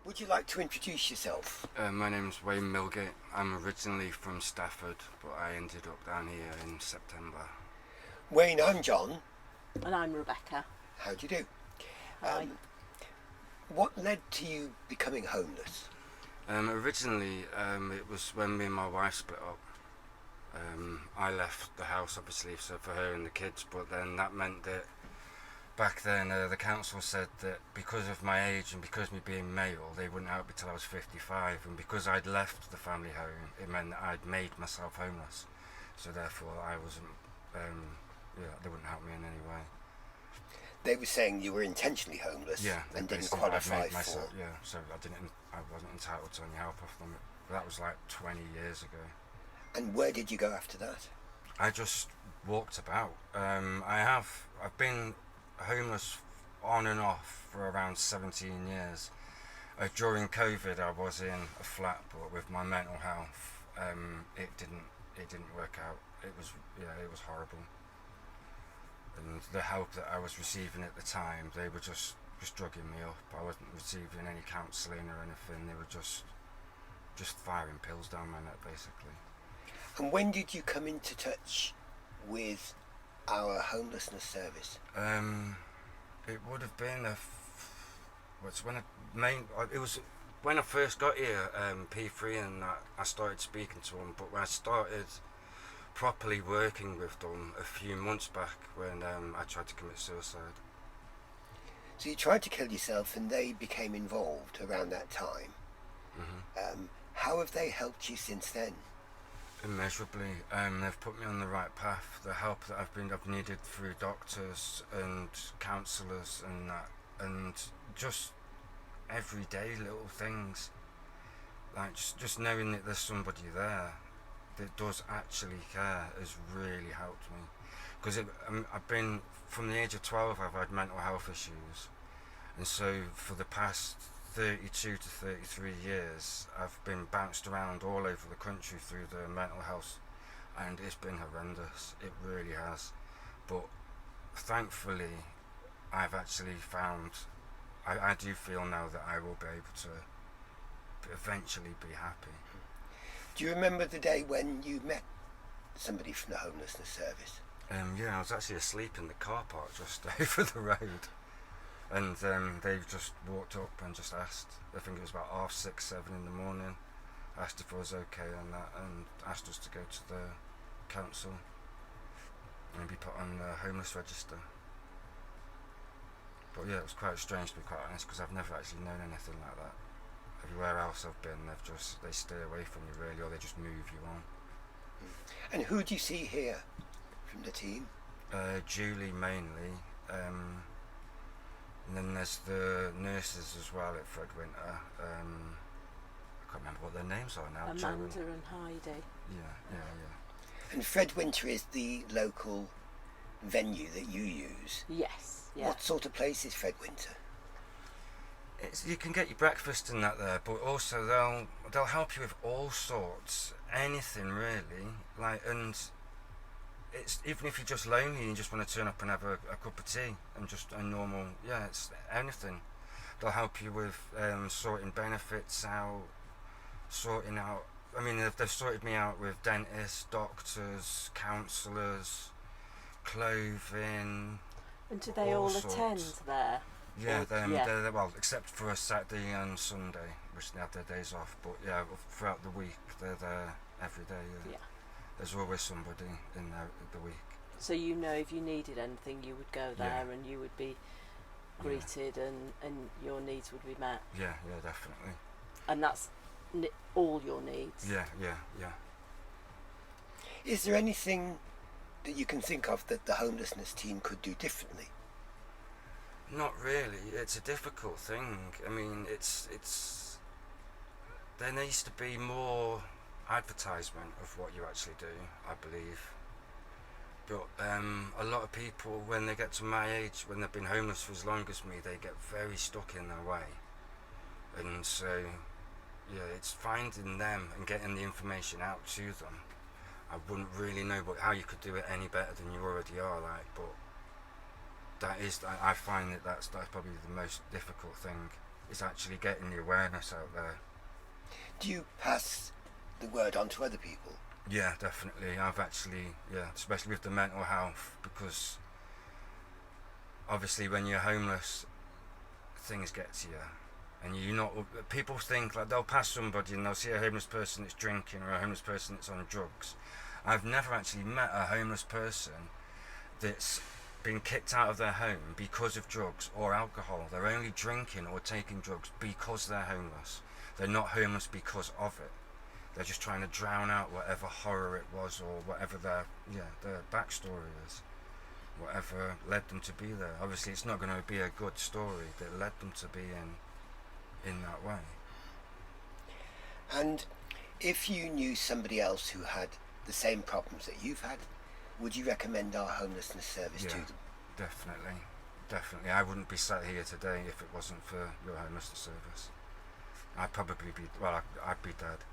Would you like to introduce yourself? My name's Wayne Milgate. I'm originally from Stafford, but I ended up down here in September. Wayne, I'm John. And I'm Rebecca. How do you do? Hi. What led to you becoming homeless? Originally, it was when me and my wife split up. I left the house, obviously, so for her and the kids, but then that meant that back then the council said that because of my age and because me being male, they wouldn't help me till I was 55, and because I'd left the family home, it meant that I'd made myself homeless. So therefore, I wasn't. They wouldn't help me in any way. They were saying you were intentionally homeless and didn't qualify for. Yeah, so I wasn't entitled to any help off them. But that was like 20 years ago. And where did you go after that? I just walked about. I've been homeless on and off for around 17 years. During COVID, I was in a flat, but with my mental health, it didn't work out. It was horrible. And the help that I was receiving at the time, they were just drugging me up. I wasn't receiving any counselling or anything. They were just firing pills down my neck, basically. And when did you come into touch with our homelessness service? It would have been it was when I first got here, P3, and I started speaking to them. But when I started properly working with them a few months back, when I tried to commit suicide. So you tried to kill yourself, and they became involved around that time. Mm-hmm. How have they helped you since then? Immeasurably. They've put me on the right path. The help that I've needed through doctors and counsellors and that, and just everyday little things, like just knowing that there's somebody there that does actually care has really helped me. Because I've been, from the age of 12, I've had mental health issues, and so for the past 32 to 33 years, I've been bounced around all over the country through the mental health, and it's been horrendous. It really has. But thankfully, I've actually found, I do feel now that I will be able to eventually be happy. Do you remember the day when you met somebody from the homelessness service? I was actually asleep in the car park just over the road. And they just walked up and just asked, I think it was about 6:30, 7 in the morning, asked if I was okay and that, and asked us to go to the council and be put on the homeless register. But yeah, it was quite strange, to be quite honest, because I've never actually known anything like that. Everywhere else I've been, they stay away from you really, or they just move you on. And who do you see here from the team? Julie mainly. And then there's the nurses as well at Fred Winter. I can't remember what their names are now. Amanda and Heidi. Yeah. And Fred Winter is the local venue that you use. Yes, yeah. What sort of place is Fred Winter? You can get your breakfast and that there, but also they'll help you with all sorts, anything really. And it's even if you're just lonely and you just want to turn up and have a cup of tea and just a normal, it's anything. They'll help you with sorting benefits out, they've sorted me out with dentists, doctors, counsellors, clothing. And do they all attend there? Yeah, they're well, except for a Saturday and Sunday, which they have their days off. But yeah, throughout the week they're there every day. Yeah. There's always somebody in there the week. So if you needed anything, you would go there and you would be greeted and your needs would be met. Yeah, definitely. And that's all your needs? Yeah. Is there anything that you can think of that the homelessness team could do differently? Not really. It's a difficult thing. I mean, there needs to be more advertisement of what you actually do, I believe. But a lot of people, when they get to my age, when they've been homeless for as long as me, they get very stuck in their way. And so, it's finding them and getting the information out to them. I wouldn't really know how you could do it any better than you already are, but I find that's probably the most difficult thing. is actually getting the awareness out there. Do you pass the word on to other people? Yeah, definitely. I've actually, especially with the mental health, because obviously when you're homeless, things get to you. And people think, like, they'll pass somebody and they'll see a homeless person that's drinking or a homeless person that's on drugs. I've never actually met a homeless person that's been kicked out of their home because of drugs or alcohol. They're only drinking or taking drugs because they're homeless. They're not homeless because of it. They're just trying to drown out whatever horror it was, or whatever their backstory is, whatever led them to be there. Obviously it's not going to be a good story that led them to be in that way. And if you knew somebody else who had the same problems that you've had, would you recommend our homelessness service to them? Definitely. I wouldn't be sat here today if it wasn't for your homelessness service. I'd be dead.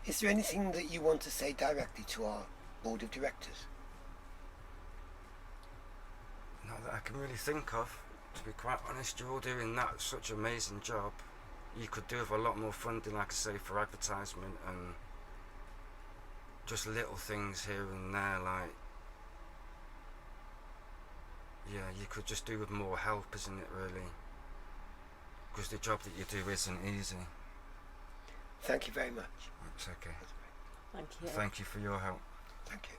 Is there anything that you want to say directly to our board of directors? Not that I can really think of, to be quite honest. You're all doing such an amazing job. You could do with a lot more funding, like I say, for advertisement and just little things here and there, like, you could just do with more help, isn't it, really? Because the job that you do isn't easy. Thank you very much. It's okay. Thank you. Thank you for your help. Thank you.